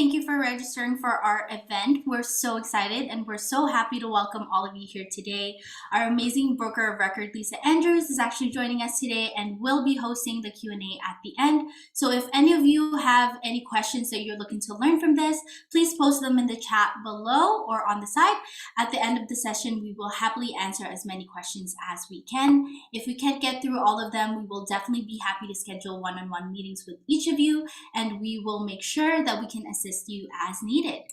Thank you for registering for our event. We're so excited and we're so happy to welcome all of you here today. Our amazing broker of record, Lisa Andrews, is actually joining us today and will be hosting the Q&A at the end. So if any of you have any questions that you're looking to learn from this, please post them in the chat below or on the side. At the end of the session, we will happily answer as many questions as we can. If we can't get through all of them, we will definitely be happy to schedule one-on-one meetings with each of you, and we will make sure that we can assist you as needed.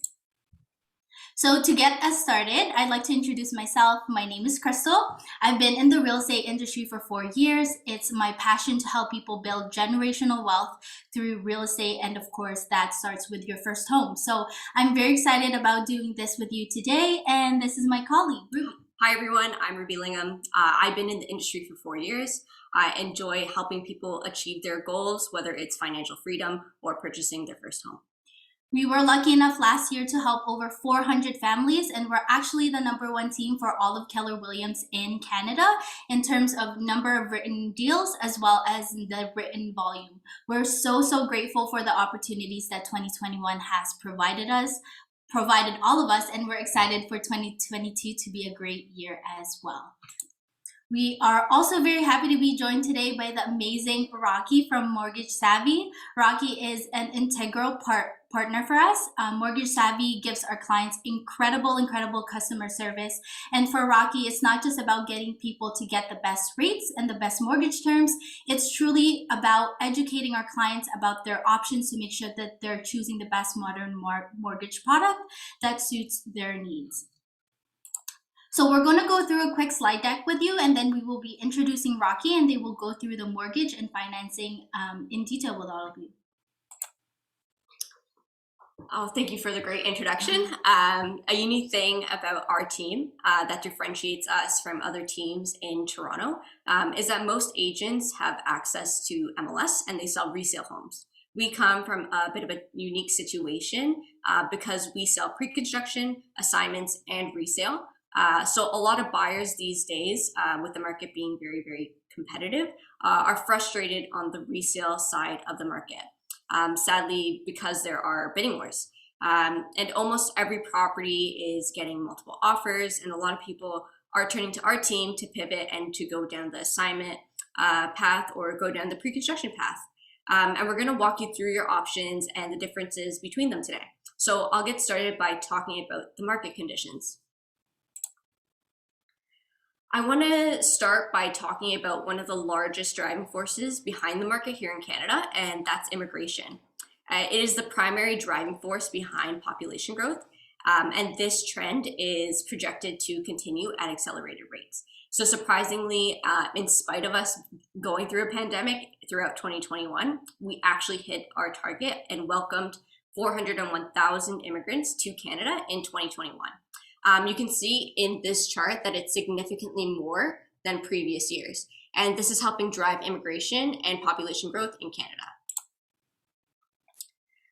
So to get us started, I'd like to introduce myself. My name is Crystal. I've been in the real estate industry for 4 years. It's my passion to help people build generational wealth through real estate, and of course that starts with your first home. So I'm very excited about doing this with you today, and this is my colleague, Ruby. Hi everyone, I'm Ruby Lingham. I've been in the industry for 4 years. I enjoy helping people achieve their goals, whether it's financial freedom or purchasing their first home. We were lucky enough last year to help over 400 families, and we're actually the #1 team for all of Keller Williams in Canada in terms of number of written deals as well as the written volume. We're so grateful for the opportunities that 2021 has provided all of us, and we're excited for 2022 to be a great year as well. We are also very happy to be joined today by the amazing Rocky from Mortgage Savvy. Rocky is an integral partner for us. Mortgage Savvy gives our clients incredible customer service. And for Rocky, it's not just about getting people to get the best rates and the best mortgage terms. It's truly about educating our clients about their options to make sure that they're choosing the best modern mortgage product that suits their needs. So we're going to go through a quick slide deck with you, and then we will be introducing Rocky, and they will go through the mortgage and financing in detail with all of you. Oh, thank you for the great introduction. A unique thing about our team that differentiates us from other teams in Toronto is that most agents have access to MLS and they sell resale homes. We come from a bit of a unique situation because we sell pre-construction, assignments, and resale. So a lot of buyers these days, with the market being very competitive, are frustrated on the resale side of the market. Sadly, because there are bidding wars. And almost every property is getting multiple offers, and a lot of people are turning to our team to pivot and to go down the assignment path or go down the pre-construction path. And we're gonna walk you through your options and the differences between them today. So I'll get started by talking about the market conditions. I want to start by talking about one of the largest driving forces behind the market here in Canada, and that's immigration. It is the primary driving force behind population growth, and this trend is projected to continue at accelerated rates. So surprisingly, in spite of us going through a pandemic throughout 2021, we actually hit our target and welcomed 401,000 immigrants to Canada in 2021. You can see in this chart that it's significantly more than previous years. And this is helping drive immigration and population growth in Canada.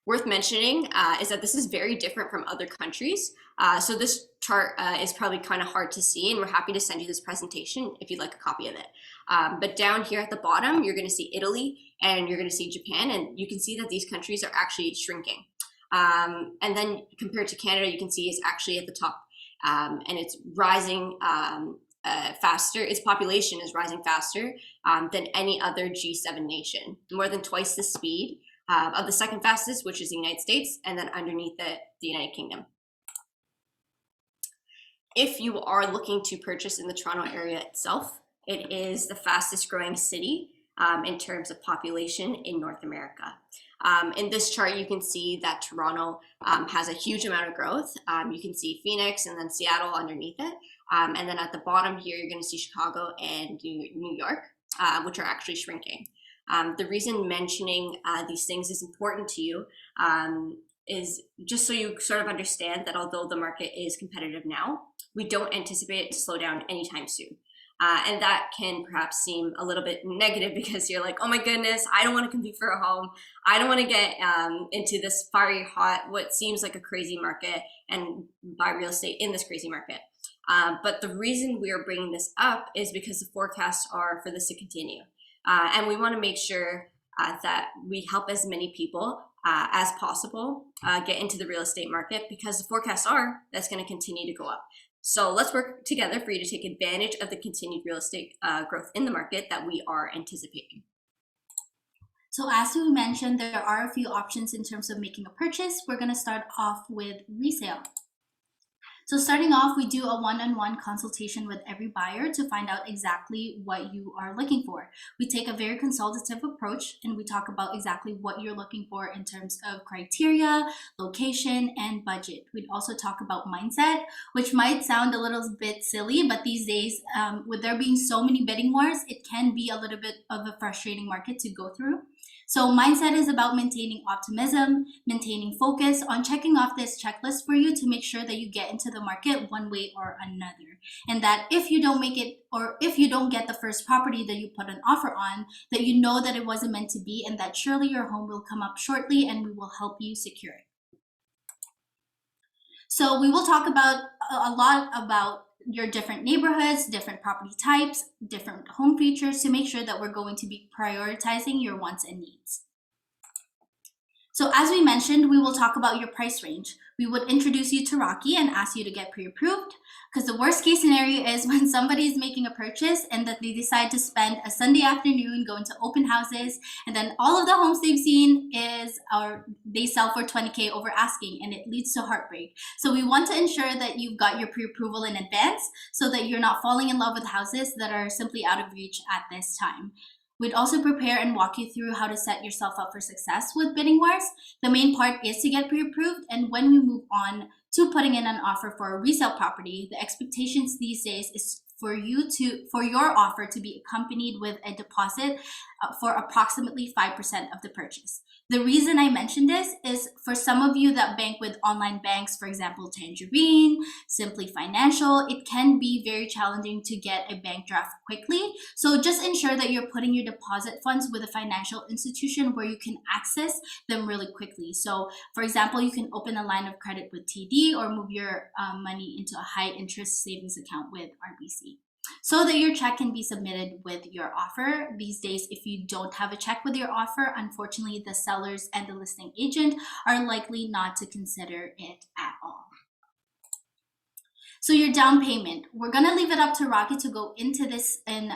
Worth mentioning is that this is very different from other countries. So this chart is probably kind of hard to see, and we're happy to send you this presentation if you'd like a copy of it. But down here at the bottom, you're going to see Italy and you're going to see Japan, and you can see that these countries are actually shrinking. And then compared to Canada, you can see it's actually at the top. And it's rising faster. Its population is rising faster than any other G7 nation, more than twice the speed of the second fastest, which is the United States, and then underneath it, the United Kingdom. If you are looking to purchase in the Toronto area itself, it is the fastest growing city in terms of population in North America. In this chart, you can see that Toronto has a huge amount of growth. You can see Phoenix and then Seattle underneath it. And then at the bottom here, you're going to see Chicago and New York, which are actually shrinking. The reason mentioning these things is important to you is just so you sort of understand that although the market is competitive now, we don't anticipate it to slow down anytime soon. And that can perhaps seem a little bit negative because you're like, oh my goodness, I don't want to compete for a home. I don't want to get into this fiery hot, what seems like a crazy market and buy real estate in this crazy market. But the reason we are bringing this up is because the forecasts are for this to continue. And we want to make sure that we help as many people as possible get into the real estate market, because the forecasts are that's going to continue to go up. So let's work together for you to take advantage of the continued real estate growth in the market that we are anticipating. So as we mentioned, there are a few options in terms of making a purchase. We're going to start off with resale. So starting off, we do a one-on-one consultation with every buyer to find out exactly what you are looking for. We take a very consultative approach and we talk about exactly what you're looking for in terms of criteria, location, and budget. We'd also talk about mindset, which might sound a little bit silly, but these days, with there being so many bidding wars, it can be a little bit of a frustrating market to go through. So mindset is about maintaining optimism, maintaining focus on checking off this checklist for you to make sure that you get into the market one way or another. And that if you don't make it, or if you don't get the first property that you put an offer on, that you know that it wasn't meant to be and that surely your home will come up shortly and we will help you secure it. So we will talk about a lot about your different neighborhoods, different property types, different home features to make sure that we're going to be prioritizing your wants and needs. So as we mentioned, we will talk about your price range. We would introduce you to Rocky and ask you to get pre-approved, because the worst case scenario is when somebody is making a purchase and that they decide to spend a Sunday afternoon going to open houses, and then all of the homes they've seen they sell for 20K over asking, and it leads to heartbreak. So we want to ensure that you've got your pre-approval in advance so that you're not falling in love with houses that are simply out of reach at this time. We'd also prepare and walk you through how to set yourself up for success with bidding wars. The main part is to get pre-approved, and when we move on to putting in an offer for a resale property, the expectations these days is for your offer to be accompanied with a deposit for approximately 5% of the purchase. The reason I mentioned this is for some of you that bank with online banks, for example, Tangerine, Simply Financial, it can be very challenging to get a bank draft quickly. So just ensure that you're putting your deposit funds with a financial institution where you can access them really quickly. So for example, you can open a line of credit with TD or move your money into a high interest savings account with RBC, so that your check can be submitted with your offer. These days, if you don't have a check with your offer, unfortunately, the sellers and the listing agent are likely not to consider it at all. So your down payment, we're gonna leave it up to Rocky to go into this in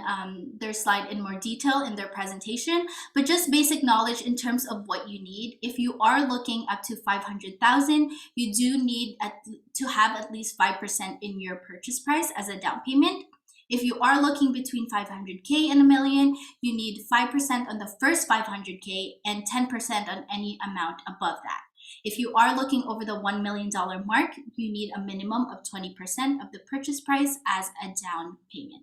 their slide in more detail in their presentation, but just basic knowledge in terms of what you need. If you are looking up to 500,000, you do need to have at least 5% in your purchase price as a down payment. If you are looking between 500K and $1 million, you need 5% on the first 500K and 10% on any amount above that. If you are looking over the $1 million mark, you need a minimum of 20% of the purchase price as a down payment.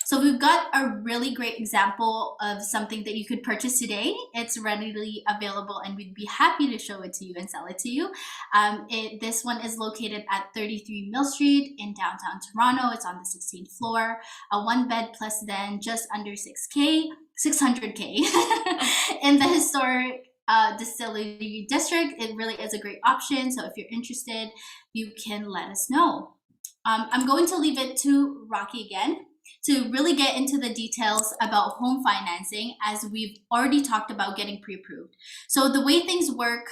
So we've got a really great example of something that you could purchase today. It's readily available and we'd be happy to show it to you and sell it to you. This one is located at 33 Mill Street in downtown Toronto. It's on the 16th floor, a 1-bed plus den, just under 600K in the historic Distillery District. It really is a great option. So if you're interested, you can let us know. I'm going to leave it to Rocky again to really get into the details about home financing, as we've already talked about getting pre-approved. So the way things work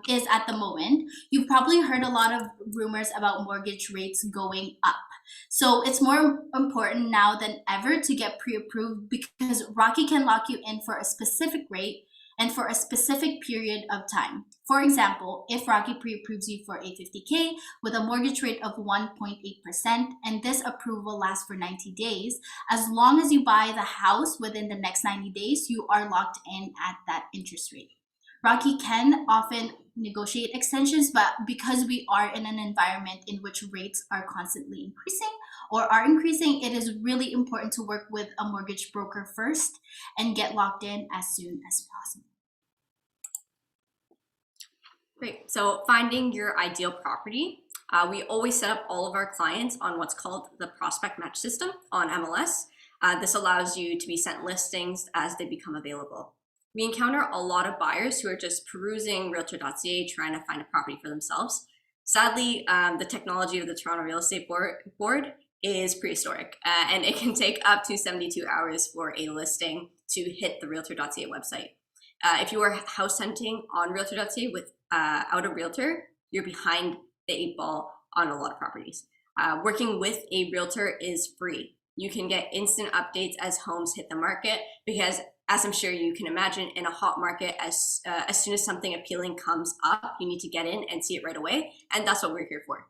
is at the moment, you've probably heard a lot of rumors about mortgage rates going up. So it's more important now than ever to get pre-approved, because Rocky can lock you in for a specific rate and for a specific period of time. For example, if Rocky pre-approves you for $850K with a mortgage rate of 1.8%, and this approval lasts for 90 days, as long as you buy the house within the next 90 days, you are locked in at that interest rate. Rocky can often negotiate extensions, but because we are in an environment in which rates are constantly increasing or are increasing, it is really important to work with a mortgage broker first and get locked in as soon as possible. Great. So finding your ideal property. We always set up all of our clients on what's called the prospect match system on MLS. This allows you to be sent listings as they become available. We encounter a lot of buyers who are just perusing realtor.ca trying to find a property for themselves. Sadly, the technology of the Toronto Real Estate Board is prehistoric, and it can take up to 72 hours for a listing to hit the realtor.ca website. If you are house hunting on realtor.ca without a realtor, you're behind the 8 ball on a lot of properties. Working with a realtor is free. You can get instant updates as homes hit the market because, as I'm sure you can imagine, in a hot market, as soon as something appealing comes up, you need to get in and see it right away, and that's what we're here for.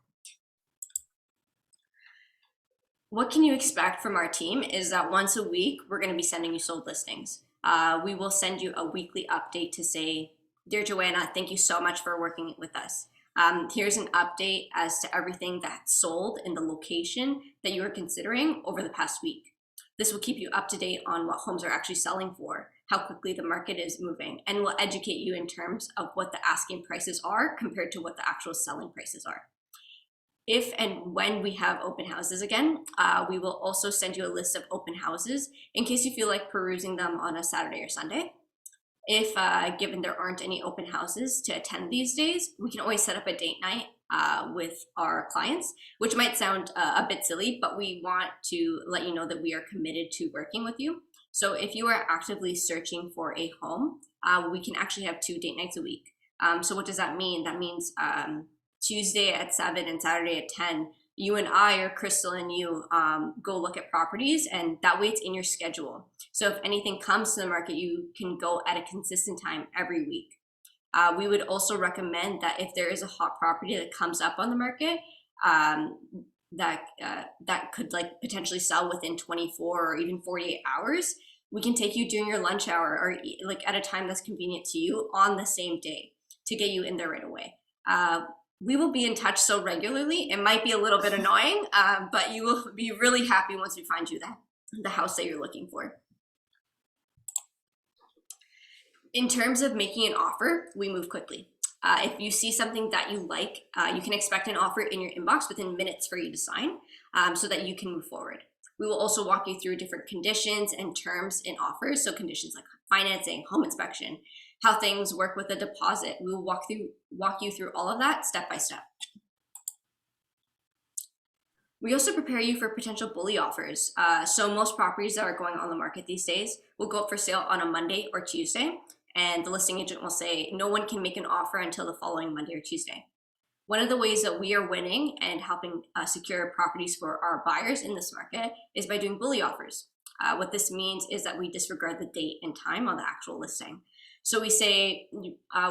What can you expect from our team is that once a week, we're going to be sending you sold listings. We will send you a weekly update to say, "Dear Joanna, thank you so much for working with us. Here's an update as to everything that's sold in the location that you are considering over the past week." This will keep you up to date on what homes are actually selling for, how quickly the market is moving, and will educate you in terms of what the asking prices are compared to what the actual selling prices are. If and when we have open houses again, we will also send you a list of open houses in case you feel like perusing them on a Saturday or Sunday. If given there aren't any open houses to attend these days, we can always set up a date night with our clients, which might sound a bit silly, but we want to let you know that we are committed to working with you. So if you are actively searching for a home, we can actually have 2 date nights a week. So what does that mean? That means Tuesday at 7 and Saturday at 10, you and I, or Crystal and you, go look at properties, and that way it's in your schedule. So if anything comes to the market, you can go at a consistent time every week. We would also recommend that if there is a hot property that comes up on the market, that could like potentially sell within 24 or even 48 hours, we can take you during your lunch hour or like at a time that's convenient to you on the same day to get you in there right away. We will be in touch so regularly. It might be a little bit annoying, but you will be really happy once we find you the house that you're looking for. In terms of making an offer, we move quickly. If you see something that you like, you can expect an offer in your inbox within minutes for you to sign so that you can move forward. We will also walk you through different conditions and terms in offers. So conditions like financing, home inspection, how things work with a deposit. We will walk you through all of that step by step. We also prepare you for potential bully offers. So most properties that are going on the market these days will go up for sale on a Monday or Tuesday, and the listing agent will say no one can make an offer until the following Monday or Tuesday. One of the ways that we are winning and helping secure properties for our buyers in this market is by doing bully offers. What this means is that we disregard the date and time on the actual listing. So we say,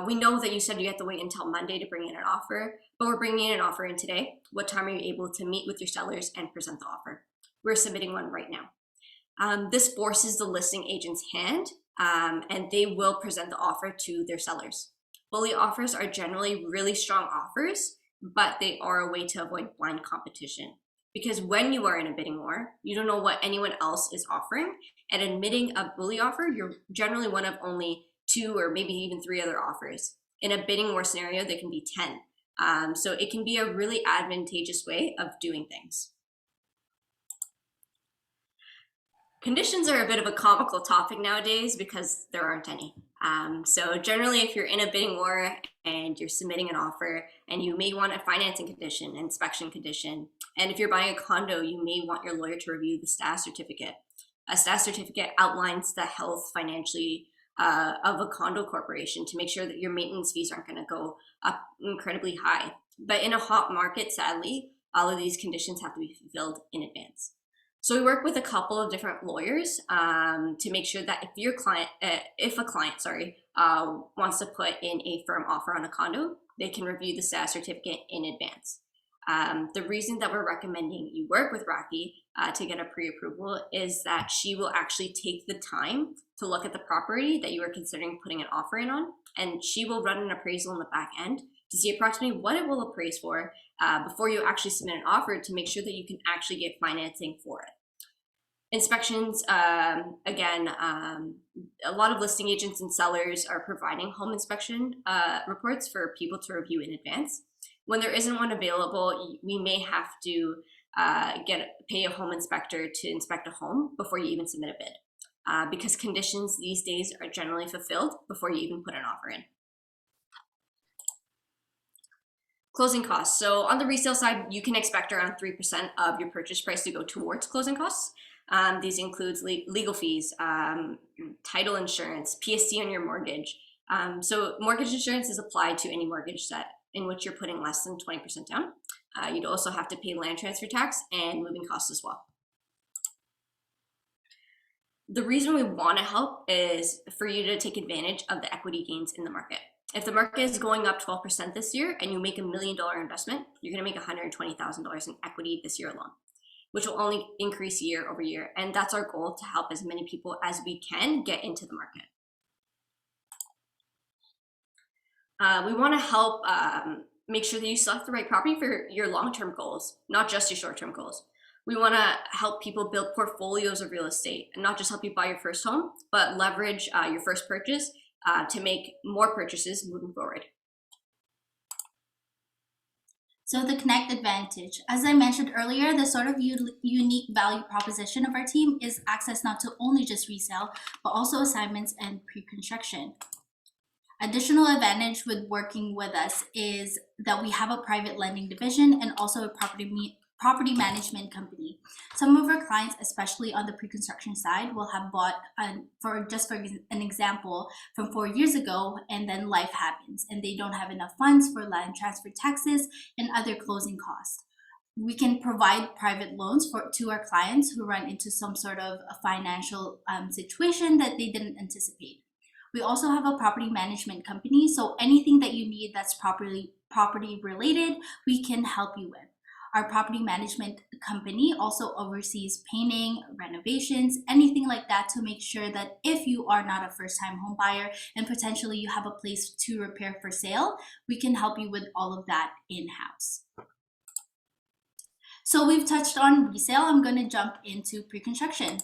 we know that you said you have to wait until Monday to bring in an offer, but we're bringing in an offer in today. What time are you able to meet with your sellers and present the offer? We're submitting one right now. This forces the listing agent's hand, and they will present the offer to their sellers. Bully offers are generally really strong offers, but they are a way to avoid blind competition. Because when you are in a bidding war, you don't know what anyone else is offering, and admitting a bully offer, you're generally one of only 2 or maybe even 3 other offers. In a bidding war scenario, there can be 10. So it can be a really advantageous way of doing things. Conditions are a bit of a comical topic nowadays because there aren't any. So generally, if you're in a bidding war and you're submitting an offer, and you may want a financing condition, inspection condition, and if you're buying a condo, you may want your lawyer to review the status certificate. A status certificate outlines the health financially of a condo corporation to make sure that your maintenance fees aren't going to go up incredibly high. But in a hot market, sadly, all of these conditions have to be fulfilled in advance. So we work with a couple of different lawyers to make sure that if a client wants to put in a firm offer on a condo, they can review the status certificate in advance. The reason that we're recommending you work with Rocky to get a pre-approval is that she will actually take the time to look at the property that you are considering putting an offer in on, and she will run an appraisal in the back end to see approximately what it will appraise for before you actually submit an offer to make sure that you can actually get financing for it. Inspections, again, a lot of listing agents and sellers are providing home inspection reports for people to review in advance. When there isn't one available, we may have to pay a home inspector to inspect a home before you even submit a bid, because conditions these days are generally fulfilled before you even put an offer in. Closing costs. So on the resale side, you can expect around 3% of your purchase price to go towards closing costs. These includes legal fees, title insurance, PSC on your mortgage. So mortgage insurance is applied to any mortgage that in which you're putting less than 20% down. You'd also have to pay land transfer tax and moving costs as well. The reason we want to help is for you to take advantage of the equity gains in the market. If the market is going up 12% this year and you make $1 million investment, you're going to make $120,000 in equity this year alone, which will only increase year over year. And that's our goal, to help as many people as we can get into the market. We want to help make sure that you select the right property for your long-term goals, not just your short-term goals. We want to help people build portfolios of real estate, and not just help you buy your first home, but leverage your first purchase to make more purchases moving forward. So the Connect advantage, as I mentioned earlier, the sort of unique value proposition of our team is access not to only just resale, but also assignments and pre-construction. Additional advantage with working with us is that we have a private lending division and also a property management company. Some of our clients, especially on the pre-construction side, will have bought, for an example, from 4 years ago, and then life happens and they don't have enough funds for land transfer taxes and other closing costs. We can provide private loans to our clients who run into some sort of a financial situation that they didn't anticipate. We also have a property management company, so anything that you need that's property related, we can help you with. Our property management company also oversees painting, renovations, anything like that, to make sure that if you are not a first-time home buyer and potentially you have a place to repair for sale, we can help you with all of that in-house. So we've touched on resale. I'm going to jump into pre-construction.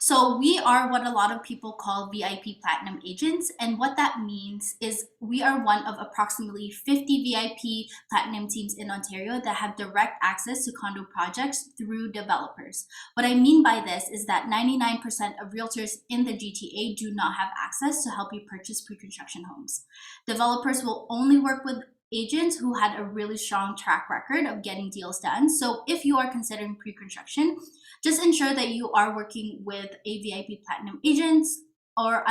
So we are what a lot of people call VIP Platinum agents, and what that means is we are one of approximately 50 VIP Platinum teams in Ontario that have direct access to condo projects through developers. What I mean by this is that 99% of realtors in the GTA do not have access to help you purchase pre-construction homes. Developers will only work with agents who had a really strong track record of getting deals done. So if you are considering pre-construction, just ensure that you are working with a VIP Platinum agent, or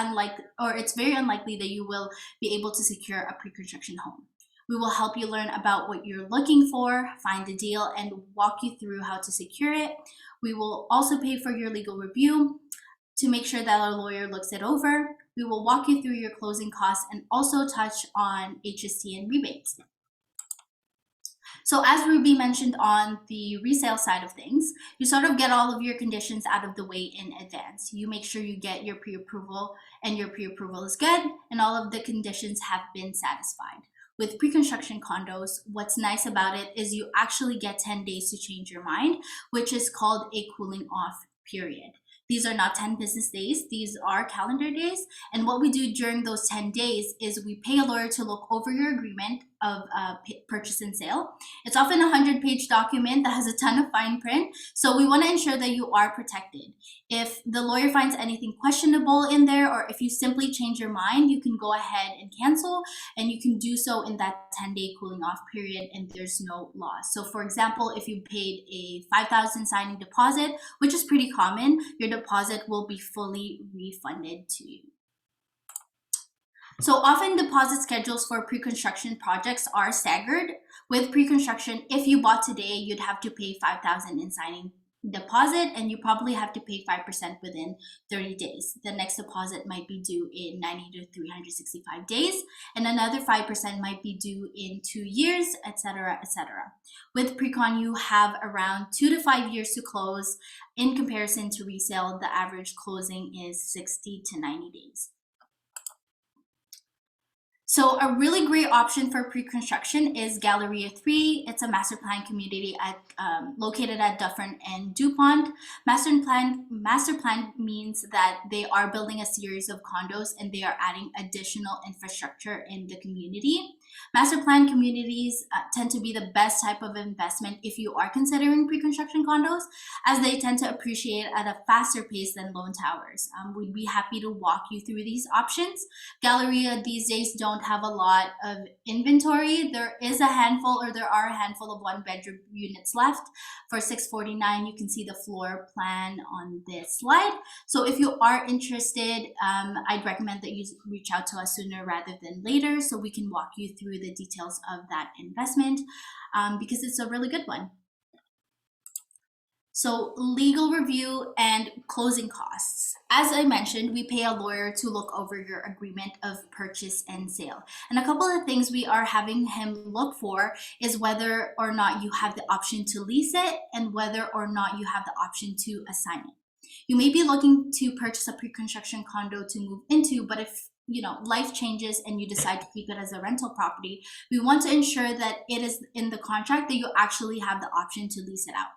it's very unlikely that you will be able to secure a pre-construction home. We will help you learn about what you're looking for, find a deal, and walk you through how to secure it. We will also pay for your legal review to make sure that our lawyer looks it over. We will walk you through your closing costs and also touch on HST and rebates. So as Ruby mentioned on the resale side of things, you sort of get all of your conditions out of the way in advance. You make sure you get your pre-approval, and your pre-approval is good and all of the conditions have been satisfied. With pre-construction condos, what's nice about it is you actually get 10 days to change your mind, which is called a cooling off period. These are not 10 business days, these are calendar days. And what we do during those 10 days is we pay a lawyer to look over your agreement of purchase and sale. It's often a 100-page document that has a ton of fine print, so we want to ensure that you are protected. If the lawyer finds anything questionable in there, or if you simply change your mind, you can go ahead and cancel, and you can do so in that 10-day cooling off period, and there's no loss. So for example, if you paid a $5,000 signing deposit, which is pretty common, your deposit will be fully refunded to you. So often deposit schedules for pre-construction projects are staggered. With pre-construction, if you bought today, you'd have to pay $5,000 in signing deposit, and you probably have to pay 5% within 30 days. The next deposit might be due in 90 to 365 days, and another 5% might be due in 2 years, etc., etc. With pre-con, you have around 2 to 5 years to close. In comparison to resale, the average closing is 60 to 90 days. So a really great option for pre-construction is Galleria 3. It's a master plan community located at Dufferin and DuPont. Master plan means that they are building a series of condos and they are adding additional infrastructure in the community. Master plan communities tend to be the best type of investment if you are considering pre-construction condos, as they tend to appreciate at a faster pace than loan towers. We'd be happy to walk you through these options. Galleria these days don't don't have a lot of inventory. There are a handful of one bedroom units left. For 649, you can see the floor plan on this slide. So if you are interested, I'd recommend that you reach out to us sooner rather than later so we can walk you through the details of that investment, because it's a really good one. So legal review and closing costs. As I mentioned, we pay a lawyer to look over your agreement of purchase and sale. And a couple of things we are having him look for is whether or not you have the option to lease it and whether or not you have the option to assign it. You may be looking to purchase a pre-construction condo to move into, but if life changes and you decide to keep it as a rental property, we want to ensure that it is in the contract that you actually have the option to lease it out.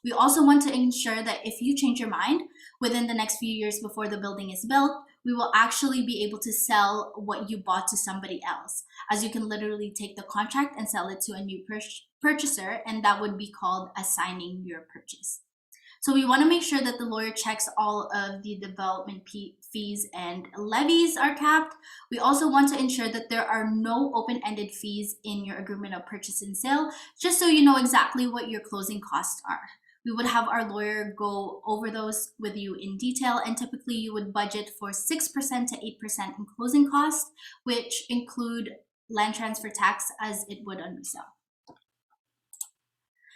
We also want to ensure that if you change your mind within the next few years before the building is built, we will actually be able to sell what you bought to somebody else, as you can literally take the contract and sell it to a new purchaser, and that would be called assigning your purchase. So we want to make sure that the lawyer checks all of the development fees and levies are capped. We also want to ensure that there are no open-ended fees in your agreement of purchase and sale, just so you know exactly what your closing costs are. We would have our lawyer go over those with you in detail, and typically you would budget for 6% to 8% in closing costs, which include land transfer tax as it would on resale.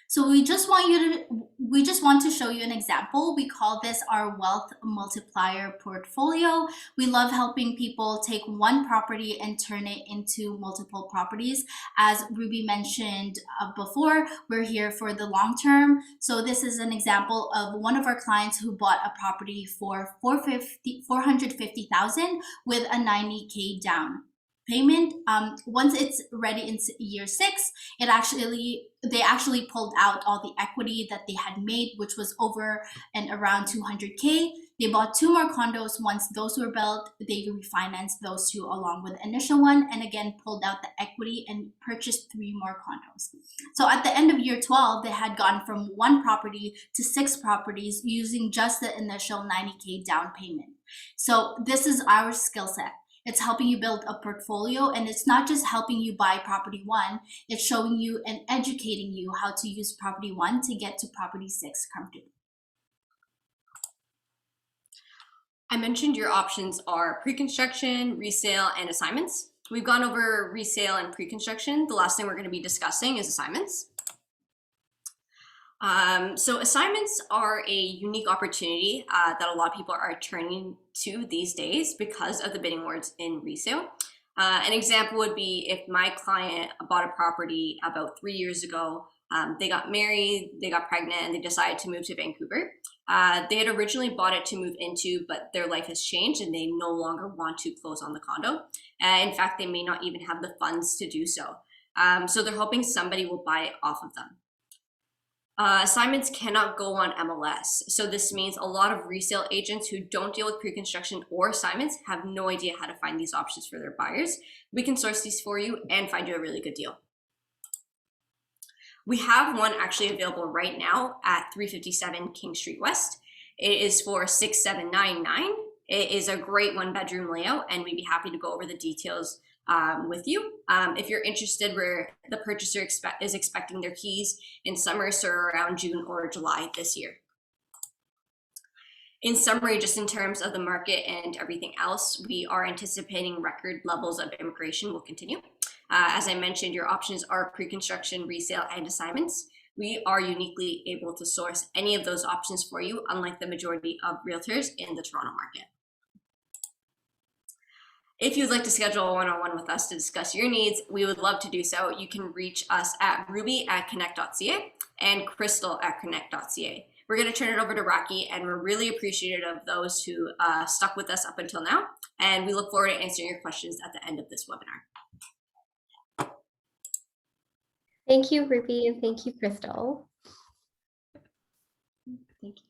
So we just want to show you an example. We call this our wealth multiplier portfolio. We love helping people take one property and turn it into multiple properties. As Ruby mentioned before, we're here for the long term. So this is an example of one of our clients who bought a property for $450,000 with a $90K down payment. Once it's ready in year 6, they actually pulled out all the equity that they had made, which was over and around 200K. They bought 2 more condos. Once those were built, they refinanced those 2 along with the initial one, and again pulled out the equity and purchased 3 more condos. So at the end of year 12, they had gone from 1 property to 6 properties using just the initial 90K down payment. So this is our skill set. It's helping you build a portfolio, and it's not just helping you buy property 1, it's showing you and educating you how to use property 1 to get to property 6 comfortably. I mentioned your options are pre-construction, resale, and assignments. We've gone over resale and pre-construction. The last thing we're going to be discussing is assignments. So assignments are a unique opportunity that a lot of people are turning to these days because of the bidding wars in resale. An example would be if my client bought a property about 3 years ago, they got married, they got pregnant, and they decided to move to Vancouver. They had originally bought it to move into, but their life has changed and they no longer want to close on the condo. In fact, they may not even have the funds to do so. So they're hoping somebody will buy it off of them. Assignments cannot go on MLS. So this means a lot of resale agents who don't deal with pre-construction or assignments have no idea how to find these options for their buyers. We can source these for you and find you a really good deal. We have one actually available right now at 357 King Street West. It is for $6,799. It is a great 1-bedroom layout, and we'd be happy to go over the details with you. If you're interested, where the purchaser is expecting their keys in summer, so around June or July this year. In summary, just in terms of the market and everything else, we are anticipating record levels of immigration will continue. As I mentioned, your options are pre-construction, resale, and assignments. We are uniquely able to source any of those options for you, unlike the majority of realtors in the Toronto market. If you'd like to schedule a one-on-one with us to discuss your needs, we would love to do so. You can reach us at ruby@connect.ca and crystal@connect.ca. We're going to turn it over to Rocky, and we're really appreciative of those who stuck with us up until now. And we look forward to answering your questions at the end of this webinar. Thank you, Ruby, and thank you, Crystal. Thank you.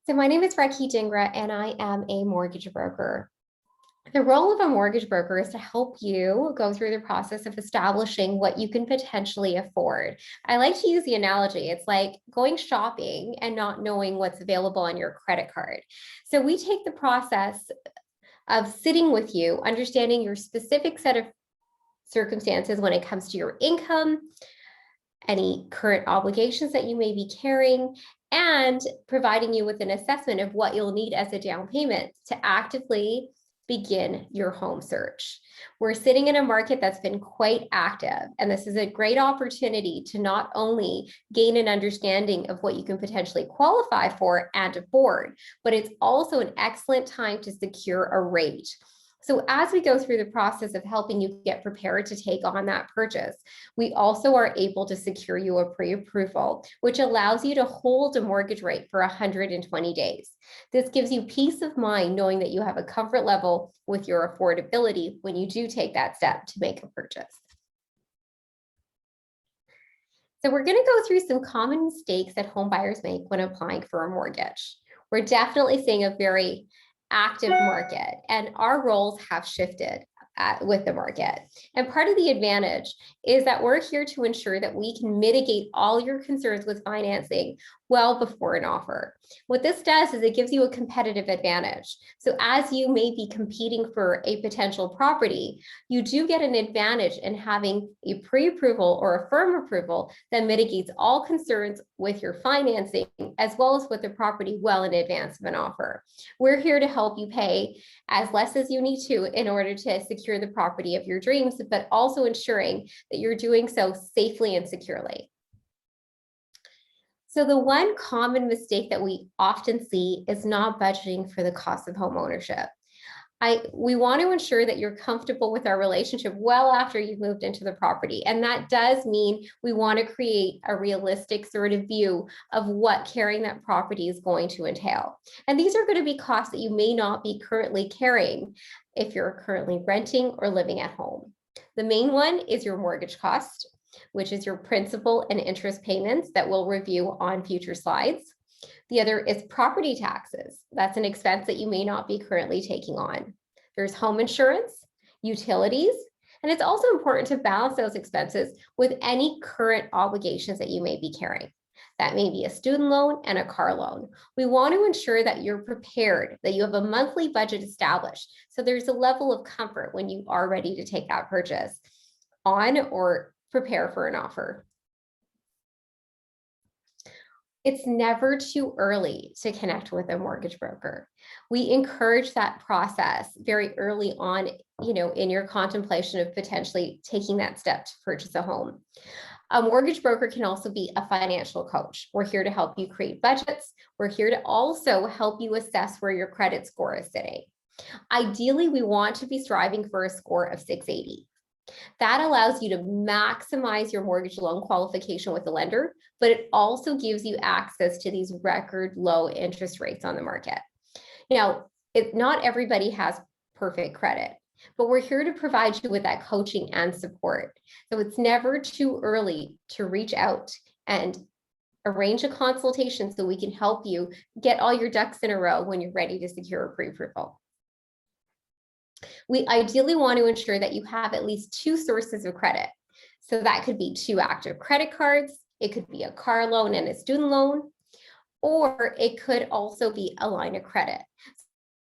So my name is Rocky Dingra, and I am a mortgage broker. The role of a mortgage broker is to help you go through the process of establishing what you can potentially afford. I like to use the analogy. It's like going shopping and not knowing what's available on your credit card. So we take the process of sitting with you, understanding your specific set of circumstances when it comes to your income, any current obligations that you may be carrying, and providing you with an assessment of what you'll need as a down payment to actively begin your home search. We're sitting in a market that's been quite active, and this is a great opportunity to not only gain an understanding of what you can potentially qualify for and afford, but it's also an excellent time to secure a rate. So as we go through the process of helping you get prepared to take on that purchase, we also are able to secure you a pre-approval, which allows you to hold a mortgage rate for 120 days. This gives you peace of mind knowing that you have a comfort level with your affordability when you do take that step to make a purchase. So we're going to go through some common mistakes that home buyers make when applying for a mortgage. We're definitely seeing a very active market, and our roles have shifted with the market. And part of the advantage is that we're here to ensure that we can mitigate all your concerns with financing well before an offer. What this does is it gives you a competitive advantage. So as you may be competing for a potential property, you do get an advantage in having a pre-approval or a firm approval that mitigates all concerns with your financing as well as with the property well in advance of an offer. We're here to help you pay as less as you need to in order to secure the property of your dreams, but also ensuring that you're doing so safely and securely. So the one common mistake that we often see is not budgeting for the cost of home ownership. We want to ensure that you're comfortable with our relationship well after you've moved into the property. And that does mean we want to create a realistic sort of view of what carrying that property is going to entail. And these are going to be costs that you may not be currently carrying if you're currently renting or living at home. The main one is your mortgage cost, which is your principal and interest payments that we'll review on future slides. The other is property taxes. That's an expense that you may not be currently taking on. There's home insurance, utilities, and it's also important to balance those expenses with any current obligations that you may be carrying. That may be a student loan and a car loan. We want to ensure that you're prepared, that you have a monthly budget established. So there's a level of comfort when you are ready to take that purchase on or prepare for an offer. It's never too early to connect with a mortgage broker. We encourage that process very early on, in your contemplation of potentially taking that step to purchase a home. A mortgage broker can also be a financial coach. We're here to help you create budgets. We're here to also help you assess where your credit score is sitting. Ideally, we want to be striving for a score of 680. That allows you to maximize your mortgage loan qualification with the lender, but it also gives you access to these record low interest rates on the market. Now, not everybody has perfect credit, but we're here to provide you with that coaching and support. So it's never too early to reach out and arrange a consultation so we can help you get all your ducks in a row when you're ready to secure a pre-approval. We ideally want to ensure that you have at least 2 sources of credit. So that could be 2 active credit cards, it could be a car loan and a student loan, or it could also be a line of credit.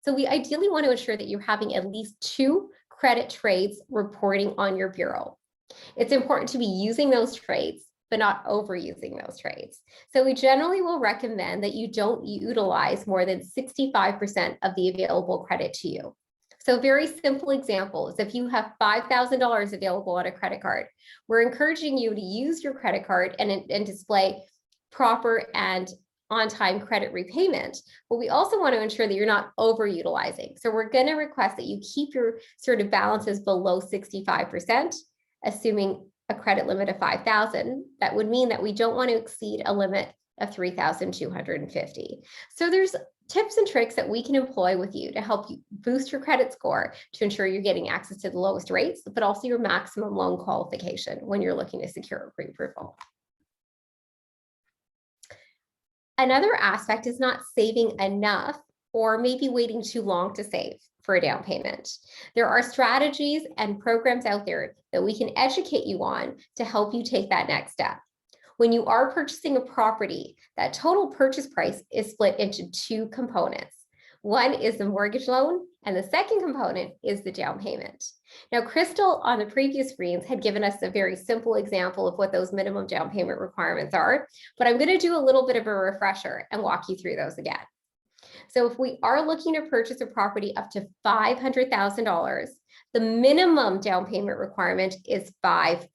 So we ideally want to ensure that you're having at least 2 credit trades reporting on your bureau. It's important to be using those trades, but not overusing those trades. So we generally will recommend that you don't utilize more than 65% of the available credit to you. So very simple example is if you have $5,000 available on a credit card, we're encouraging you to use your credit card and display proper and on-time credit repayment, but we also want to ensure that you're not overutilizing. So we're going to request that you keep your sort of balances below 65%, assuming a credit limit of 5,000. That would mean that we don't want to exceed a limit of 3,250. So there's tips and tricks that we can employ with you to help you boost your credit score to ensure you're getting access to the lowest rates, but also your maximum loan qualification when you're looking to secure a pre-approval. Another aspect is not saving enough or maybe waiting too long to save for a down payment. There are strategies and programs out there that we can educate you on to help you take that next step. When you are purchasing a property, that total purchase price is split into 2 components. One is the mortgage loan And the second component is the down payment. Now, Crystal on the previous screens had given us a very simple example of what those minimum down payment requirements are, but I'm going to do a little bit of a refresher and walk you through those again. So if we are looking to purchase a property up to $500,000, the minimum down payment requirement is 5%.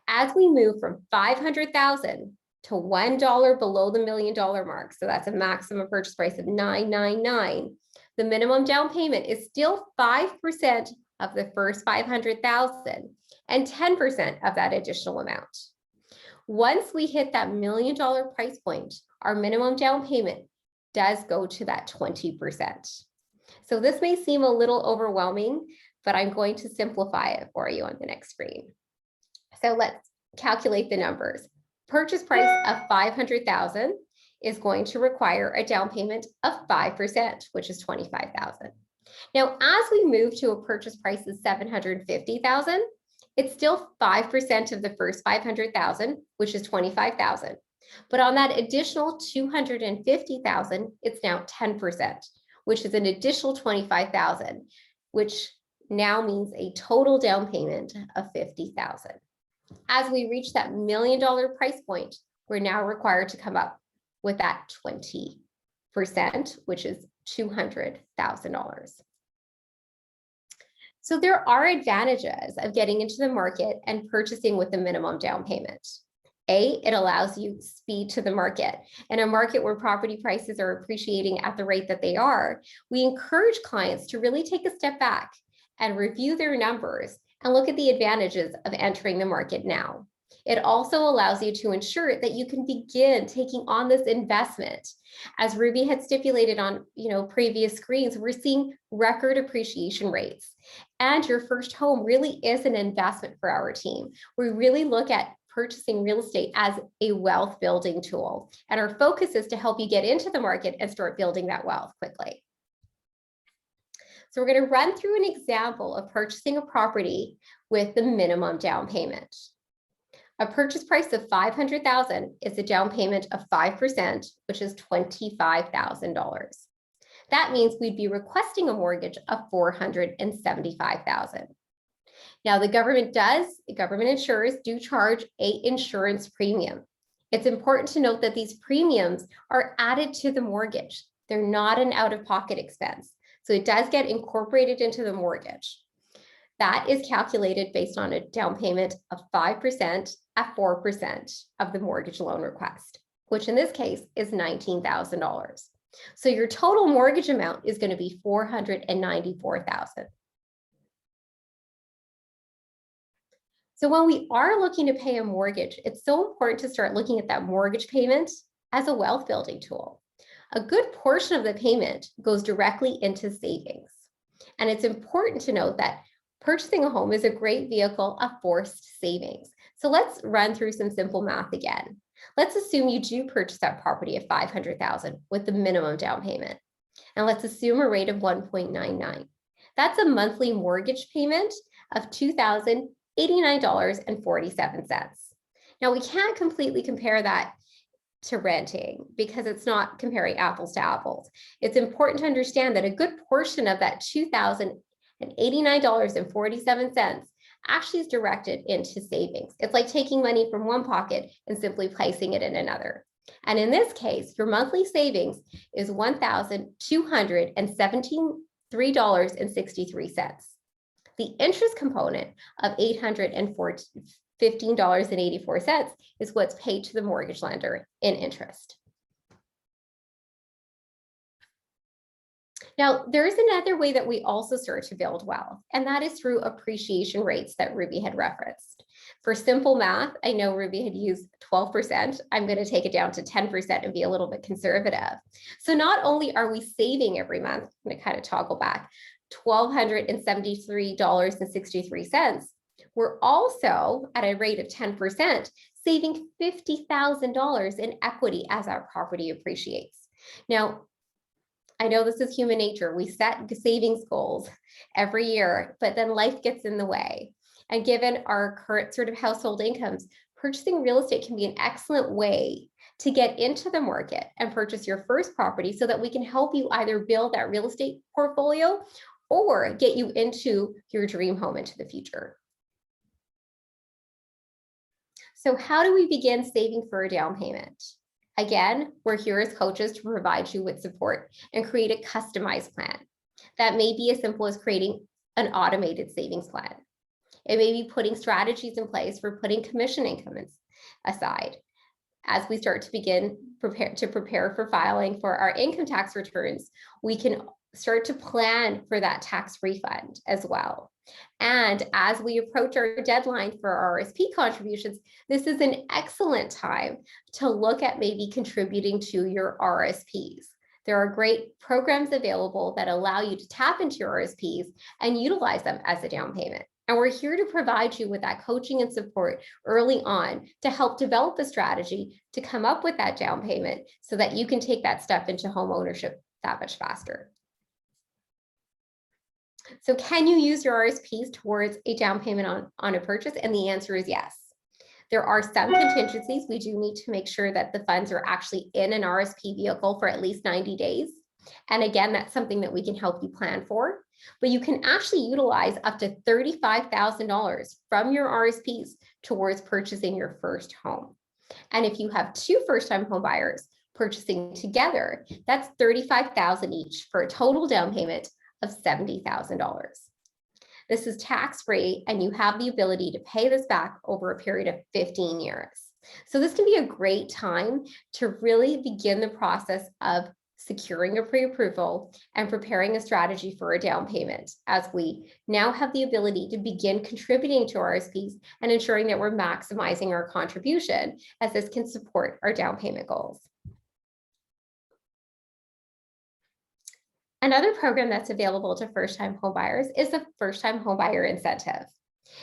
As we move from $500,000 to $1 below the $1 million mark, so that's a maximum purchase price of $999, the minimum down payment is still 5% of the first $500,000 and 10% of that additional amount. Once we hit that $1 million price point, our minimum down payment does go to that 20%. So this may seem a little overwhelming, but I'm going to simplify it for you on the next screen. So let's calculate the numbers. Purchase price of $500,000 is going to require a down payment of 5%, which is $25,000. Now, as we move to a purchase price of $750,000, it's still 5% of the first $500,000, which is $25,000. But on that additional $250,000, it's now 10%, which is an additional $25,000, which now means a total down payment of $50,000. As we reach that $1 million price point, we're now required to come up with that 20%, which is $200,000. So there are advantages of getting into the market and purchasing with the minimum down payment. A, it allows you speed to the market. In a market where property prices are appreciating at the rate that they are, we encourage clients to really take a step back and review their numbers and look at the advantages of entering the market now. It also allows you to ensure that you can begin taking on this investment. As Ruby had stipulated on previous screens, we're seeing record appreciation rates. And your first home really is an investment for our team. We really look at purchasing real estate as a wealth building tool. And our focus is to help you get into the market and start building that wealth quickly. So we're going to run through an example of purchasing a property with the minimum down payment. A purchase price of $500,000 is a down payment of 5%, which is $25,000. That means we'd be requesting a mortgage of $475,000. Now, the government insurers do charge an insurance premium. It's important to note that these premiums are added to the mortgage. They're not an out-of-pocket expense. So it does get incorporated into the mortgage. That is calculated based on a down payment of 5% at 4% of the mortgage loan request, which in this case is $19,000. So your total mortgage amount is going to be $494,000. So when we are looking to pay a mortgage, it's so important to start looking at that mortgage payment as a wealth building tool. A good portion of the payment goes directly into savings. And it's important to note that purchasing a home is a great vehicle of forced savings. So let's run through some simple math again. Let's assume you do purchase that property at $500,000 with the minimum down payment. And let's assume a rate of 1.99. That's a monthly mortgage payment of $2,089.47. Now, we can't completely compare that to renting because it's not comparing apples to apples. It's important to understand that a good portion of that $2,089.47 actually is directed into savings. It's like taking money from one pocket and simply placing it in another. And in this case, your monthly savings is $1,273.63. The interest component of $815.84 is what's paid to the mortgage lender in interest. Now, there is another way that we also start to build wealth, and that is through appreciation rates that Ruby had referenced. For simple math, I know Ruby had used 12%. I'm going to take it down to 10% and be a little bit conservative. So not only are we saving every month, I'm going to kind of toggle back, $1,273.63, we're also at a rate of 10% saving $50,000 in equity as our property appreciates. Now, I know this is human nature. We set savings goals every year, but then life gets in the way. And given our current sort of household incomes, purchasing real estate can be an excellent way to get into the market and purchase your first property so that we can help you either build that real estate portfolio or get you into your dream home into the future. So how do we begin saving for a down payment? Again, we're here as coaches to provide you with support and create a customized plan. That may be as simple as creating an automated savings plan. It may be putting strategies in place for putting commission income aside. As we start to prepare for filing for our income tax returns, we can start to plan for that tax refund as well. And as we approach our deadline for our RSP contributions, this is an excellent time to look at maybe contributing to your RSPs. There are great programs available that allow you to tap into your RSPs and utilize them as a down payment. And we're here to provide you with that coaching and support early on to help develop a strategy to come up with that down payment so that you can take that step into home ownership that much faster. So can you use your RSPs towards a down payment on a purchase? And the answer is yes. There are some contingencies. We do need to make sure that the funds are actually in an RSP vehicle for at least 90 days. And again, that's something that we can help you plan for. But you can actually utilize up to $35,000 from your RSPs towards purchasing your first home. And if you have two first-time home buyers purchasing together, that's $35,000 each for a total down payment of $70,000. This is tax-free, and you have the ability to pay this back over a period of 15 years. So this can be a great time to really begin the process of securing a pre-approval and preparing a strategy for a down payment, as we now have the ability to begin contributing to RSPs and ensuring that we're maximizing our contribution, as this can support our down payment goals. Another program that's available to first-time homebuyers is the First-Time Homebuyer Incentive.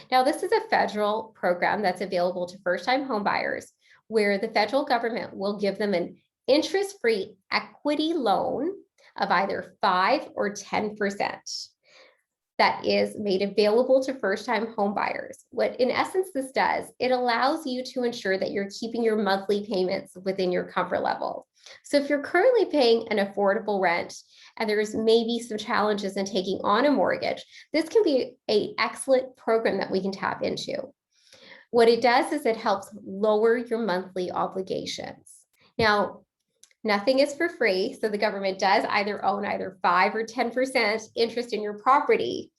Now, this is a federal program that's available to first-time homebuyers, where the federal government will give them an interest-free equity loan of either 5 or 10% that is made available to first-time homebuyers. What in essence this does, it allows you to ensure that you're keeping your monthly payments within your comfort level. So if you're currently paying an affordable rent and there's maybe some challenges in taking on a mortgage, this can be an excellent program that we can tap into. What it does is it helps lower your monthly obligations. Now, nothing is for free, so the government does either own either 5 or 10% interest in your property.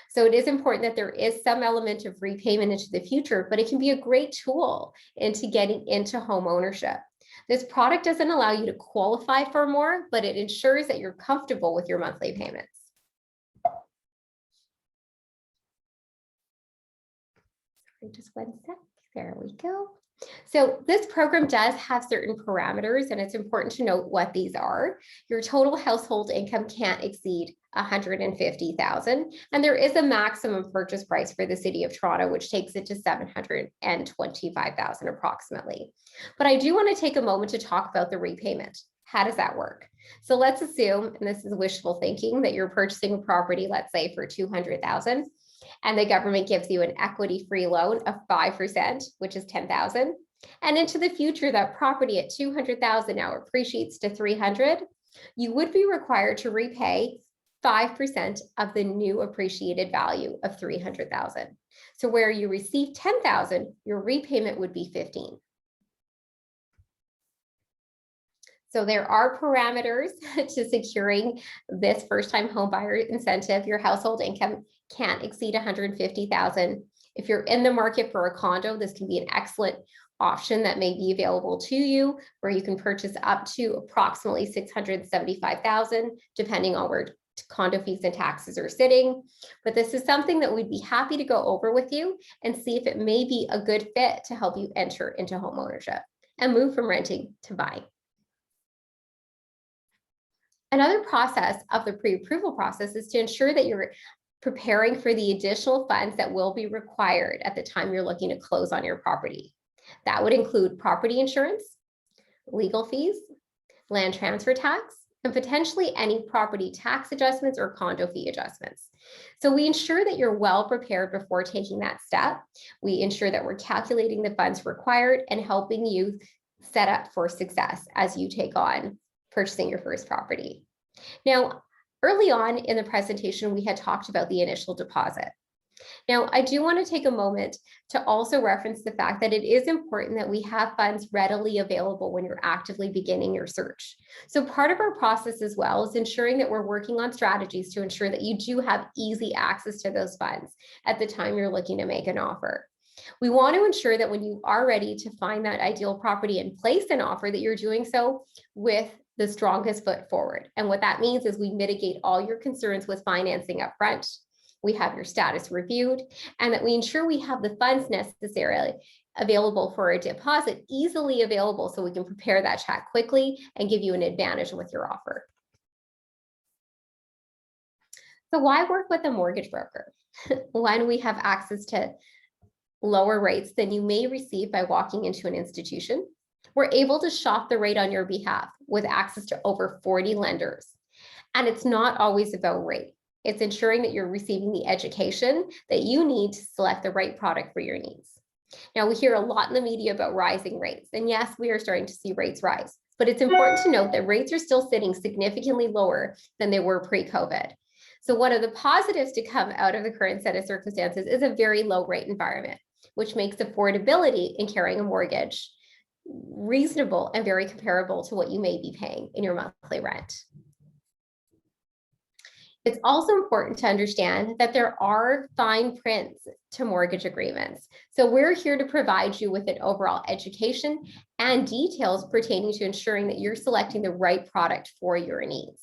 So it is important that there is some element of repayment into the future, but it can be a great tool into getting into home ownership. This product doesn't allow you to qualify for more, but it ensures that you're comfortable with your monthly payments. Just one sec. There we go. So this program does have certain parameters, and it's important to note what these are. Your total household income can't exceed $150,000, and there is a maximum purchase price for the City of Toronto, which takes it to $725,000 approximately. But I do want to take a moment to talk about the repayment. How does that work? So let's assume, and this is wishful thinking, that you're purchasing a property, let's say for $200,000. And the government gives you an equity-free loan of 5%, which is $10,000. And into the future, that property at $200,000 now appreciates to $300,000. You would be required to repay 5% of the new appreciated value of $300,000. So where you receive $10,000, your repayment would be $15,000. So there are parameters to securing this first-time homebuyer incentive. Your household income can't exceed $150,000. If you're in the market for a condo, this can be an excellent option that may be available to you, where you can purchase up to approximately $675,000, depending on where condo fees and taxes are sitting. But this is something that we'd be happy to go over with you and see if it may be a good fit to help you enter into home ownership and move from renting to buying. Another process of the pre-approval process is to ensure that you're preparing for the additional funds that will be required at the time you're looking to close on your property. That would include property insurance, legal fees, land transfer tax, and potentially any property tax adjustments or condo fee adjustments. So we ensure that you're well prepared before taking that step. We ensure that we're calculating the funds required and helping you set up for success as you take on purchasing your first property. Now, early on in the presentation, we had talked about the initial deposit. Now, I do want to take a moment to also reference the fact that it is important that we have funds readily available when you're actively beginning your search. So part of our process as well is ensuring that we're working on strategies to ensure that you do have easy access to those funds at the time you're looking to make an offer. We want to ensure that when you are ready to find that ideal property and place an offer, that you're doing so with the strongest foot forward. And what that means is we mitigate all your concerns with financing up front. We have your status reviewed, and that we ensure we have the funds necessarily available for a deposit, easily available, so we can prepare that check quickly and give you an advantage with your offer. So why work with a mortgage broker? When we have access to lower rates than you may receive by walking into an institution, we're able to shop the rate on your behalf with access to over 40 lenders. And it's not always about rate. It's ensuring that you're receiving the education that you need to select the right product for your needs. Now, we hear a lot in the media about rising rates, and yes, we are starting to see rates rise, but it's important to note that rates are still sitting significantly lower than they were pre-COVID. So one of the positives to come out of the current set of circumstances is a very low rate environment, which makes affordability in carrying a mortgage reasonable and very comparable to what you may be paying in your monthly rent. It's also important to understand that there are fine prints to mortgage agreements. So we're here to provide you with an overall education and details pertaining to ensuring that you're selecting the right product for your needs.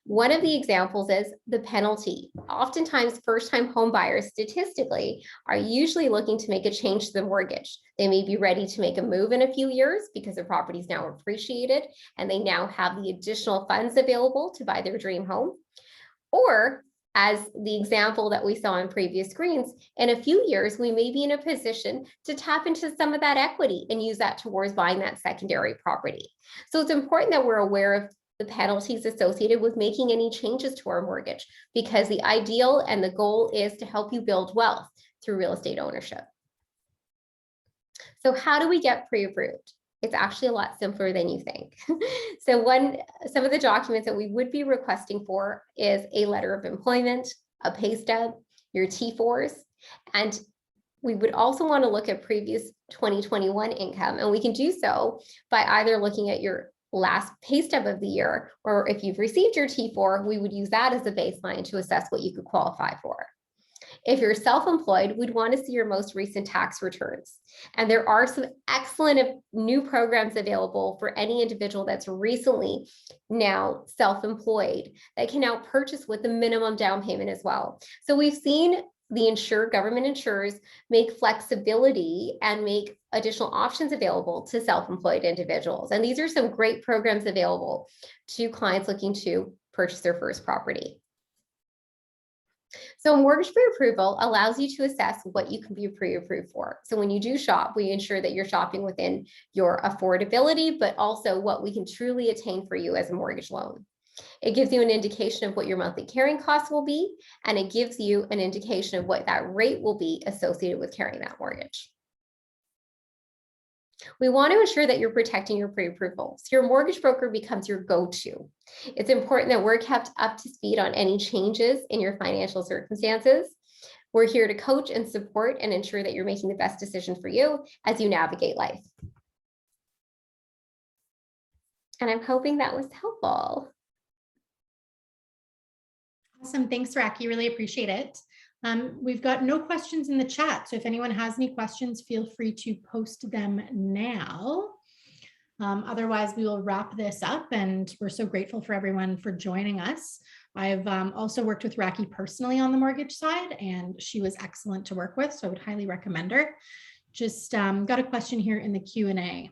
One of the examples is the penalty. Oftentimes, first-time home buyers statistically are usually looking to make a change to the mortgage. They may be ready to make a move in a few years because the property is now appreciated and they now have the additional funds available to buy their dream home. Or, as the example that we saw on previous screens, in a few years, we may be in a position to tap into some of that equity and use that towards buying that secondary property. So it's important that we're aware of the penalties associated with making any changes to our mortgage, because the ideal and the goal is to help you build wealth through real estate ownership. So how do we get pre-approved? It's actually a lot simpler than you think. So some of the documents that we would be requesting for is a letter of employment, a pay stub, your T4s, and we would also want to look at previous 2021 income, and we can do so by either looking at your last pay stub of the year, or if you've received your T4, we would use that as a baseline to assess what you could qualify for. If you're self-employed, we'd want to see your most recent tax returns. And there are some excellent new programs available for any individual that's recently now self-employed that can now purchase with the minimum down payment as well. So we've seen the government insurers make flexibility and make additional options available to self-employed individuals. And these are some great programs available to clients looking to purchase their first property. So mortgage pre-approval allows you to assess what you can be pre-approved for. So when you do shop, we ensure that you're shopping within your affordability, but also what we can truly attain for you as a mortgage loan. It gives you an indication of what your monthly carrying costs will be, and it gives you an indication of what that rate will be associated with carrying that mortgage. We want to ensure that you're protecting your pre-approval. So your mortgage broker becomes your go-to. It's important that we're kept up to speed on any changes in your financial circumstances. We're here to coach and support and ensure that you're making the best decision for you as you navigate life. And I'm hoping that was helpful. Awesome. Thanks, Raki. Really appreciate it. We've got no questions in the chat, so if anyone has any questions, feel free to post them now. Otherwise, we will wrap this up, and we're so grateful for everyone for joining us. I've also worked with Raki personally on the mortgage side, and she was excellent to work with, so I would highly recommend her. Just got a question here in the Q&A.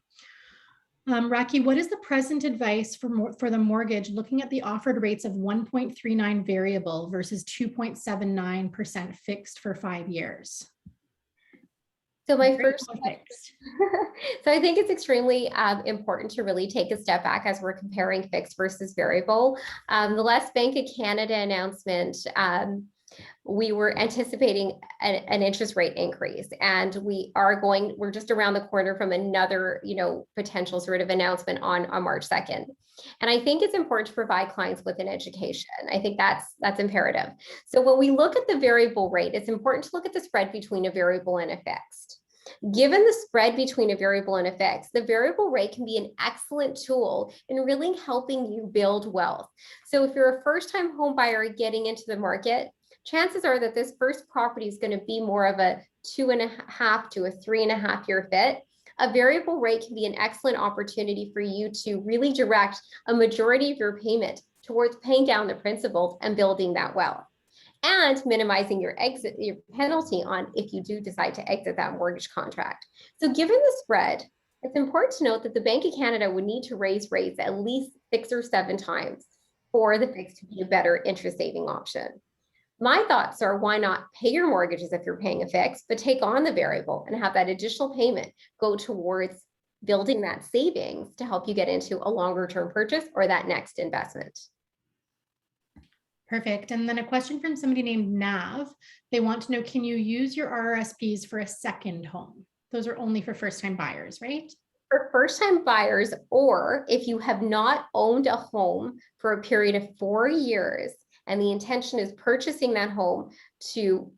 Raki, what is the present advice for the mortgage looking at the offered rates of 1.39 variable versus 2.79% fixed for 5 years? So my first, so I think it's extremely important to really take a step back as we're comparing fixed versus variable. The last Bank of Canada announcement we were anticipating an interest rate increase, and we're just around the corner from another, potential sort of announcement on March 2nd. And I think it's important to provide clients with an education. I think that's imperative. So when we look at the variable rate, it's important to look at the spread between a variable and a fixed. Given the spread between a variable and a fixed, the variable rate can be an excellent tool in really helping you build wealth. So if you're a first-time home buyer getting into the market, chances are that this first property is going to be more of a 2.5 to a 3.5 year fit. A variable rate can be an excellent opportunity for you to really direct a majority of your payment towards paying down the principal and building that wealth, and minimizing your penalty on if you do decide to exit that mortgage contract. So given the spread, it's important to note that the Bank of Canada would need to raise rates at least 6 or 7 times for the fixed to be a better interest saving option. My thoughts are, why not pay your mortgages if you're paying a fix, but take on the variable and have that additional payment go towards building that savings to help you get into a longer term purchase or that next investment. Perfect. And then a question from somebody named Nav. They want to know, can you use your RRSPs for a second home? Those are only for first-time buyers, right? For first-time buyers, or if you have not owned a home for a period of 4 years, and the intention is purchasing that home to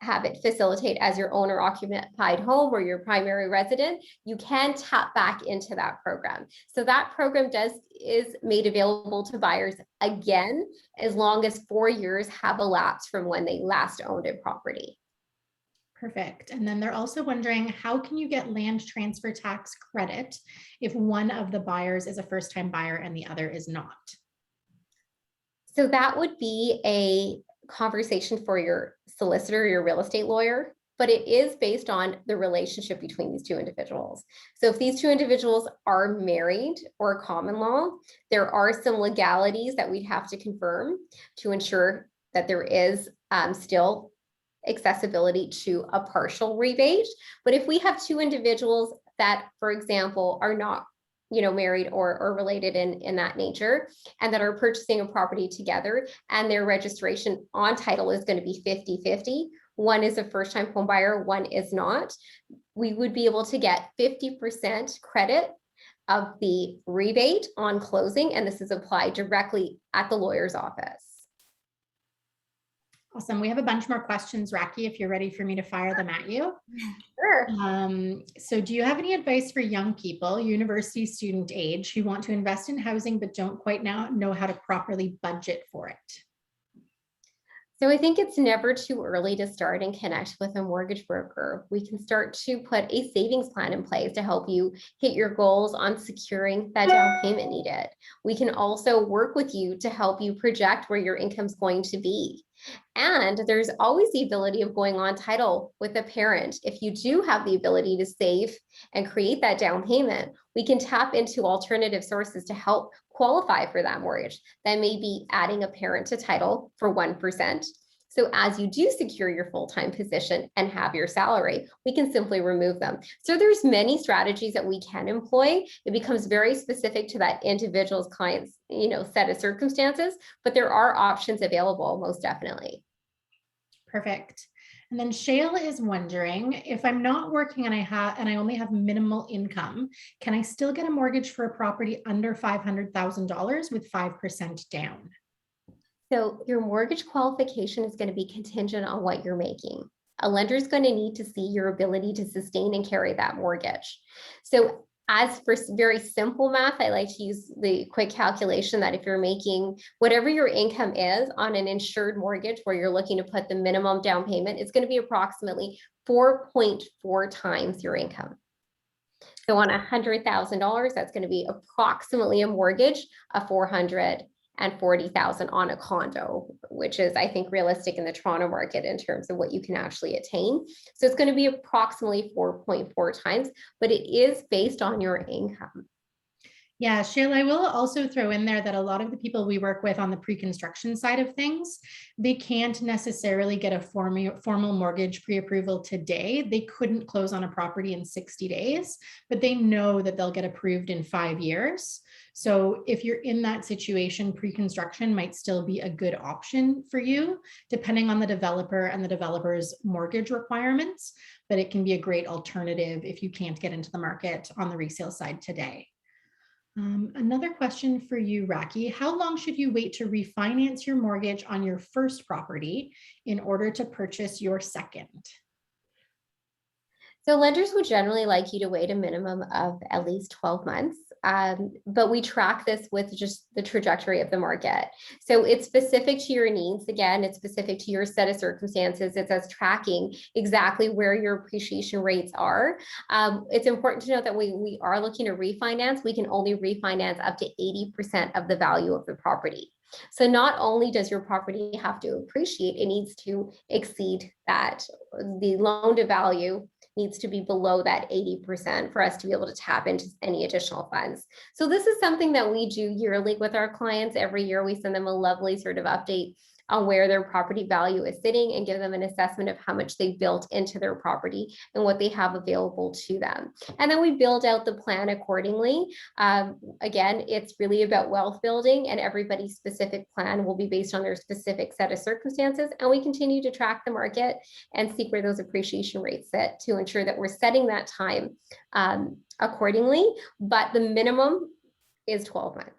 have it facilitate as your owner occupied home or your primary resident, you can tap back into that program. So that program is made available to buyers again, as long as 4 years have elapsed from when they last owned a property. Perfect. And then they're also wondering, how can you get land transfer tax credit if one of the buyers is a first-time buyer and the other is not? So that would be a conversation for your solicitor, your real estate lawyer, but it is based on the relationship between these two individuals. So if these two individuals are married or common law, there are some legalities that we'd have to confirm to ensure that there is still accessibility to a partial rebate. But if we have two individuals that, for example, are not married or related in that nature, and that are purchasing a property together, and their registration on title is going to be 50-50. One is a first-time home buyer, one is not. We would be able to get 50% credit of the rebate on closing, and this is applied directly at the lawyer's office. Awesome. We have a bunch more questions, Raki, if you're ready for me to fire them at you. Sure. So do you have any advice for young people, university student age, who want to invest in housing but don't quite now know how to properly budget for it? So I think it's never too early to start and connect with a mortgage broker. We can start to put a savings plan in place to help you hit your goals on securing that down payment needed. We can also work with you to help you project where your income's going to be. And there's always the ability of going on title with a parent. If you do have the ability to save and create that down payment, we can tap into alternative sources to help qualify for that mortgage. That may be adding a parent to title for 1%. So as you do secure your full-time position and have your salary, we can simply remove them. So there's many strategies that we can employ. It becomes very specific to that individual's client's, set of circumstances, but there are options available, most definitely. Perfect. And then Shayla is wondering, if I'm not working and I only have minimal income, can I still get a mortgage for a property under $500,000 with 5% down? So your mortgage qualification is going to be contingent on what you're making. A lender is going to need to see your ability to sustain and carry that mortgage. So as for very simple math, I like to use the quick calculation that if you're making whatever your income is on an insured mortgage where you're looking to put the minimum down payment, it's going to be approximately 4.4 times your income. So on $100,000, that's going to be approximately a mortgage of $440,000 on a condo, which is, I think, realistic in the Toronto market in terms of what you can actually attain. So it's going to be approximately 4.4 times, but it is based on your income. Yeah, Shayla, I will also throw in there that a lot of the people we work with on the pre-construction side of things, they can't necessarily get a formal mortgage pre-approval today. They couldn't close on a property in 60 days, but they know that they'll get approved in 5 years. So if you're in that situation, pre-construction might still be a good option for you, depending on the developer and the developer's mortgage requirements, but it can be a great alternative if you can't get into the market on the resale side today. Another question for you, Raki. How long should you wait to refinance your mortgage on your first property in order to purchase your second? So lenders would generally like you to wait a minimum of at least 12 months. But we track this with just the trajectory of the market. So it's specific to your needs. Again, it's specific to your set of circumstances. It's us tracking exactly where your appreciation rates are. It's important to note that we are looking to refinance. We can only refinance up to 80% of the value of the property. So not only does your property have to appreciate, it needs to exceed that. The loan to value needs to be below that 80% for us to be able to tap into any additional funds. So this is something that we do yearly with our clients. Every year we send them a lovely sort of update on where their property value is sitting and give them an assessment of how much they built into their property and what they have available to them. And then we build out the plan accordingly. Again, it's really about wealth building, and everybody's specific plan will be based on their specific set of circumstances. And we continue to track the market and see where those appreciation rates sit to ensure that we're setting that time accordingly. But the minimum is 12 months.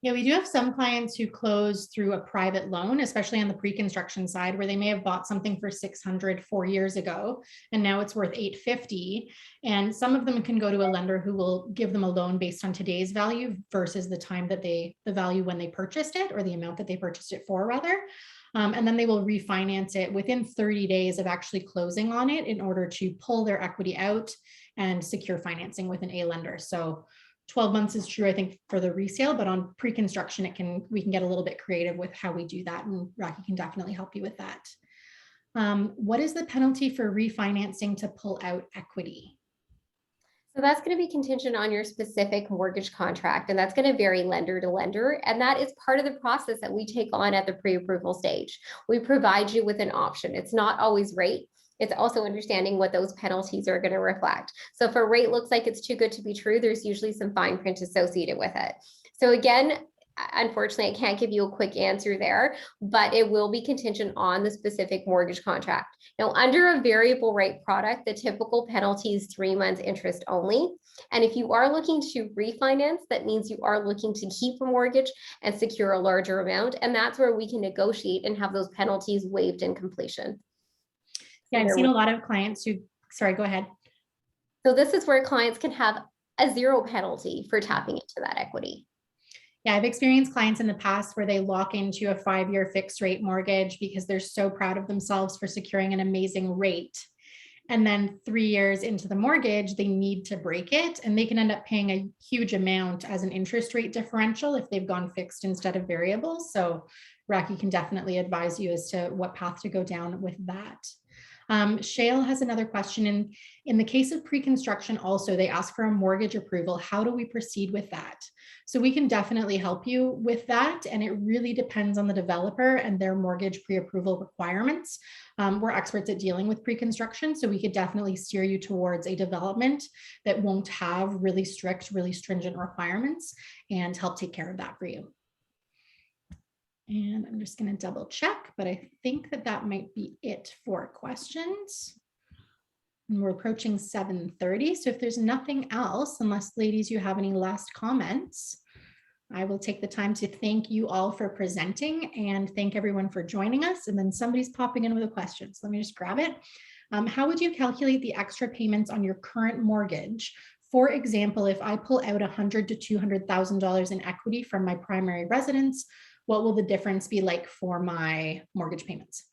Yeah, we do have some clients who close through a private loan, especially on the pre-construction side, where they may have bought something for $600 4 years ago, and now it's worth $850. And some of them can go to a lender who will give them a loan based on today's value versus the time that the value when they purchased it, or the amount that they purchased it for rather. And then they will refinance it within 30 days of actually closing on it in order to pull their equity out and secure financing with an A lender. So 12 months is true, I think, for the resale, but on pre-construction, we can get a little bit creative with how we do that, and Raki can definitely help you with that. What is the penalty for refinancing to pull out equity? So that's going to be contingent on your specific mortgage contract, and that's going to vary lender to lender. And that is part of the process that we take on at the pre-approval stage. We provide you with an option. It's not always rate. It's also understanding what those penalties are going to reflect. So if a rate looks like it's too good to be true, there's usually some fine print associated with it. So again, unfortunately, I can't give you a quick answer there, but it will be contingent on the specific mortgage contract. Now, under a variable rate product, the typical penalty is 3 months interest only. And if you are looking to refinance, that means you are looking to keep a mortgage and secure a larger amount. And that's where we can negotiate and have those penalties waived in completion. Yeah, I've seen a lot of clients who, sorry, go ahead. So this is where clients can have a zero penalty for tapping into that equity. Yeah, I've experienced clients in the past where they lock into a 5-year fixed rate mortgage because they're so proud of themselves for securing an amazing rate. And then 3 years into the mortgage, they need to break it, and they can end up paying a huge amount as an interest rate differential if they've gone fixed instead of variable. So Raki can definitely advise you as to what path to go down with that. Shale has another question. In the case of pre-construction also, they ask for a mortgage approval. How do we proceed with that? So we can definitely help you with that. And it really depends on the developer and their mortgage pre-approval requirements. We're experts at dealing with pre-construction, so we could definitely steer you towards a development that won't have really strict, really stringent requirements and help take care of that for you. And I'm just going to double check, but I think that might be it for questions. And we're approaching 7:30. So if there's nothing else, unless ladies, you have any last comments, I will take the time to thank you all for presenting and thank everyone for joining us. And then somebody's popping in with a question. So let me just grab it. How would you calculate the extra payments on your current mortgage? For example, if I pull out $100,000 to $200,000 in equity from my primary residence, what will the difference be like for my mortgage payments?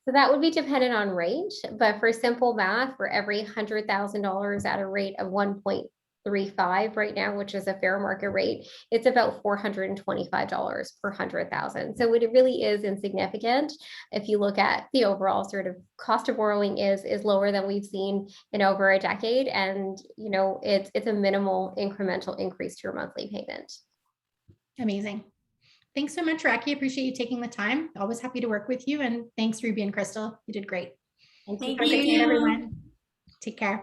So that would be dependent on rate, but for simple math, for every $100,000 at a rate of 1.35 right now, which is a fair market rate, it's about $425 per 100,000. So it really is insignificant. If you look at the overall sort of cost of borrowing is lower than we've seen in over a decade, and you know it's a minimal incremental increase to your monthly payment. Amazing. Thanks so much, Raki. Appreciate you taking the time. Always happy to work with you. And thanks, Ruby and Crystal. You did great. Thank Thank you. you. Everyone. Take care.